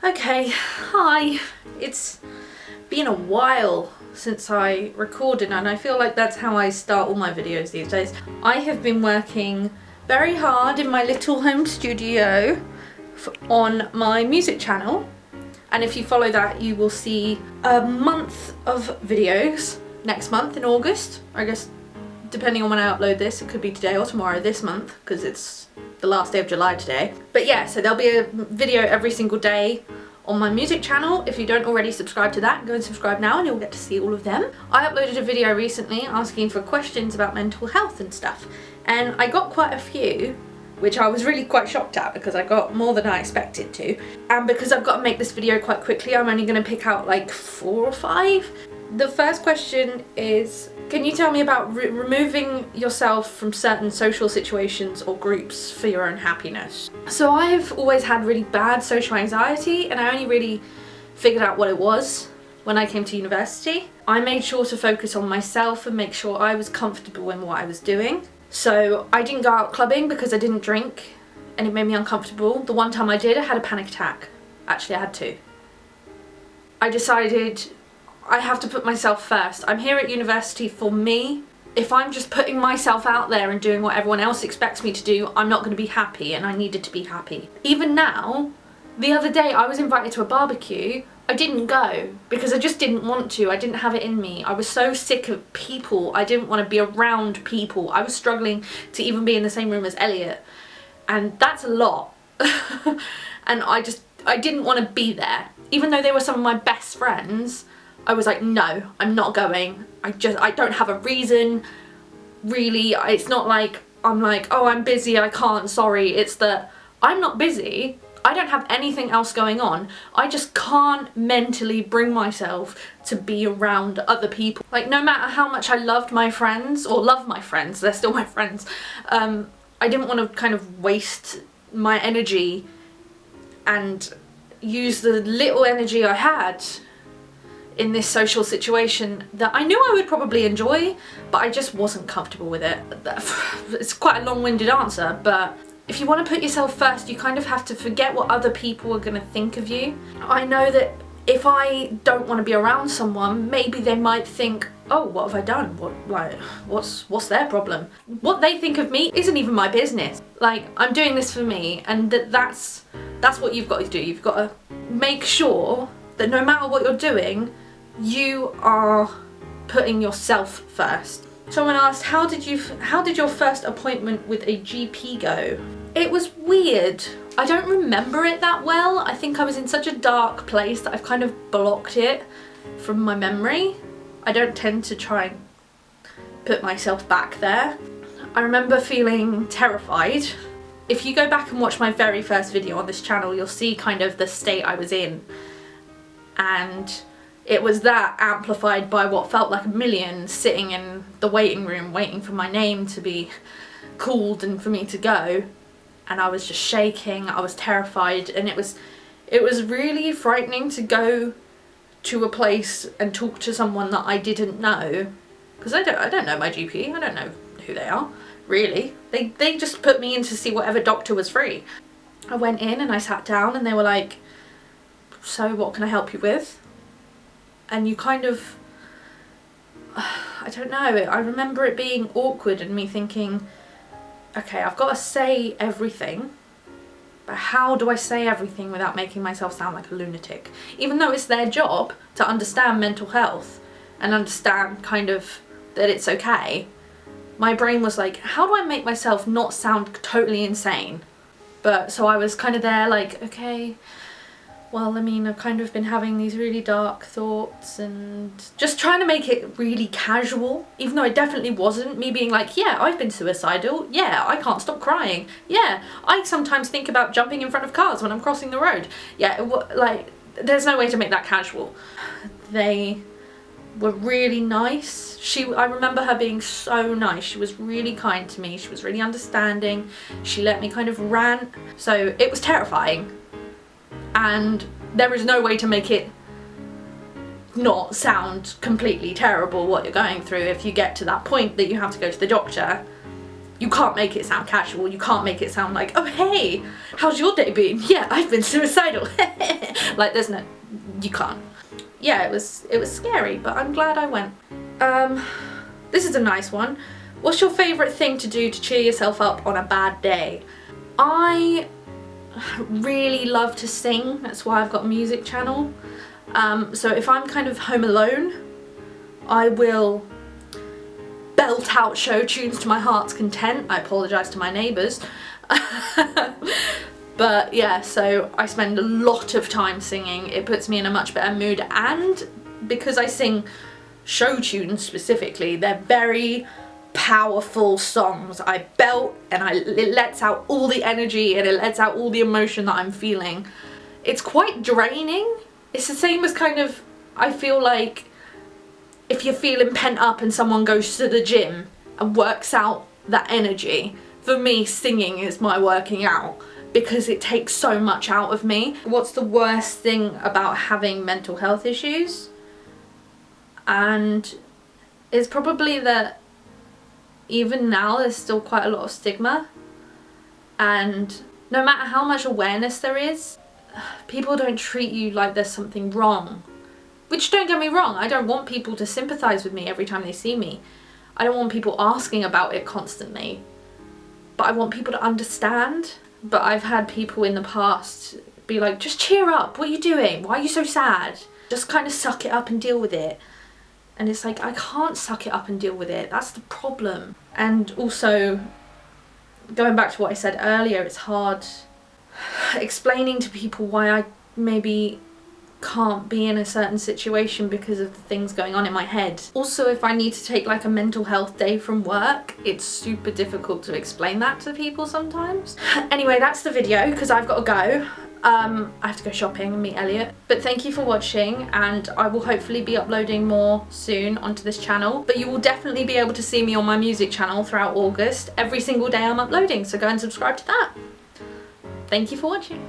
Okay, hi. It's been a while since I recorded, and I feel like that's how I start all my videos these days. I have been working very hard in my little home studio on my music channel, and if you follow that you will see a month of videos next month in August. I guess depending on when I upload this, it could be today or tomorrow this month because it's the last day of July today. But yeah, so there'll be a video every single day on my music channel. If you don't already subscribe to that, go and subscribe now and you'll get to see all of them. I uploaded a video recently asking for questions about mental health and stuff, and I got quite a few, which I was really quite shocked at because I got more than I expected to. And because I've got to make this video quite quickly, I'm only going to pick out like 4 or 5. The first question is, can you tell me about removing yourself from certain social situations or groups for your own happiness? So I've always had really bad social anxiety, and I only really figured out what it was when I came to university. I made sure to focus on myself and make sure I was comfortable in what I was doing. So I didn't go out clubbing because I didn't drink and it made me uncomfortable. The one time I did, I had a panic attack. Actually, I had 2. I decided I have to put myself first. I'm here at university for me. If I'm just putting myself out there and doing what everyone else expects me to do, I'm not going to be happy, and I needed to be happy. Even now, the other day I was invited to a barbecue. I didn't go because I just didn't want to. I didn't have it in me. I was so sick of people. I didn't want to be around people. I was struggling to even be in the same room as Elliot, and that's a lot. And I didn't want to be there. Even though they were some of my best friends, I was like, no, I'm not going. I don't have a reason, really. It's not like I'm like, oh, I'm busy, I can't, sorry. It's that I'm not busy. I don't have anything else going on. I just can't mentally bring myself to be around other people. Like, no matter how much I loved my friends, or love my friends, they're still my friends, I didn't want to kind of waste my energy and use the little energy I had in this social situation that I knew I would probably enjoy, but I just wasn't comfortable with it. It's quite a long-winded answer, but if you want to put yourself first, you kind of have to forget what other people are going to think of you. I know that if I don't want to be around someone, maybe they might think, oh, what have I done? What's their problem? What they think of me isn't even my business. Like, I'm doing this for me, and that's what you've got to do. You've got to make sure that no matter what you're doing, you are putting yourself first. Someone asked, how did your first appointment with a GP go? It was weird. I don't remember it that well. I think I was in such a dark place that I've kind of blocked it from my memory. I don't tend to try and put myself back there. I remember feeling terrified. If you go back and watch my very first video on this channel, you'll see kind of the state I was in. And it was that amplified by what felt like a million sitting in the waiting room waiting for my name to be called and for me to go, and I was just shaking. I was terrified, and it was really frightening to go to a place and talk to someone that I didn't know, because I don't know my GP. I don't know who they are really. They just put me in to see whatever doctor was free. I went in and I sat down and they were like, so what can I help you with? And you kind of, I don't know, I remember it being awkward and me thinking, okay, I've got to say everything, but how do I say everything without making myself sound like a lunatic? Even though it's their job to understand mental health and understand kind of that it's okay, my brain was like, how do I make myself not sound totally insane? But so I was kind of there like, okay, well, I mean, I've kind of been having these really dark thoughts and just trying to make it really casual, even though it definitely wasn't. Me being like, yeah, I've been suicidal. Yeah, I can't stop crying. Yeah, I sometimes think about jumping in front of cars when I'm crossing the road. Yeah, like, there's no way to make that casual. They were really nice. I remember her being so nice. She was really kind to me. She was really understanding. She let me kind of rant. So it was terrifying. And there is no way to make it not sound completely terrible what you're going through. If you get to that point that you have to go to the doctor, you can't make it sound casual. You can't make it sound like, oh hey, how's your day been? Yeah, I've been suicidal. Like, Like there's no, you can't. Yeah, it was scary, but I'm glad I went. This is a nice one. What's your favourite thing to do to cheer yourself up on a bad day? I really love to sing, that's why I've got a music channel. So if I'm kind of home alone, I will belt out show tunes to my heart's content. I apologise to my neighbours. But yeah, so I spend a lot of time singing. It puts me in a much better mood, and because I sing show tunes specifically, they're very powerful songs. I belt and it lets out all the energy and it lets out all the emotion that I'm feeling. It's quite draining. It's the same as kind of, I feel like if you're feeling pent up and someone goes to the gym and works out that energy. For me, singing is my working out because it takes so much out of me. What's the worst thing about having mental health issues? And it's probably that even now there's still quite a lot of stigma, and no matter how much awareness there is, people don't treat you like there's something wrong. Which, don't get me wrong, I don't want people to sympathise with me every time they see me. I don't want people asking about it constantly. But I want people to understand. But I've had people in the past be like, just cheer up, what are you doing? Why are you so sad? Just kind of suck it up and deal with it. And it's like, I can't suck it up and deal with it, that's the problem. And also, going back to what I said earlier, it's hard explaining to people why I maybe can't be in a certain situation because of the things going on in my head. Also, if I need to take like a mental health day from work, it's super difficult to explain that to people sometimes. Anyway, that's the video because I've got to go. I have to go shopping and meet Elliot. But thank you for watching, and I will hopefully be uploading more soon onto this channel. But you will definitely be able to see me on my music channel throughout August. Every single day I'm uploading, so go and subscribe to that. Thank you for watching.